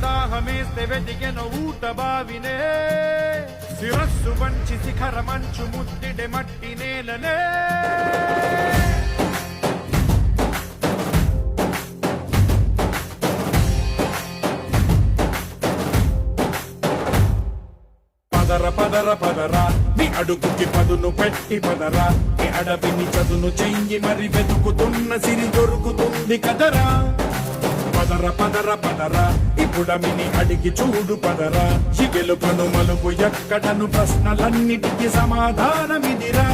దాహమేస్తే వెతికెను ఊట బావినే శిరస్సు వంచి శిఖర మంచు ముద్దిడె మట్టి నేలనే పదర పదర పదరా నీ అడుగుకి పదును పెట్టి పదరా నీ అడవిని చదును చెయ్యి మరి వెతుకుతున్న సిరి దొరుకుతుంది కదరా పదర పదర పదరా ఇప్పుడమిని అడిగి చూడు పదరా ఈ గెలుపను మలుపు ఎక్కడను ప్రశ్నలన్నిటికీ సమాధానమిదిరా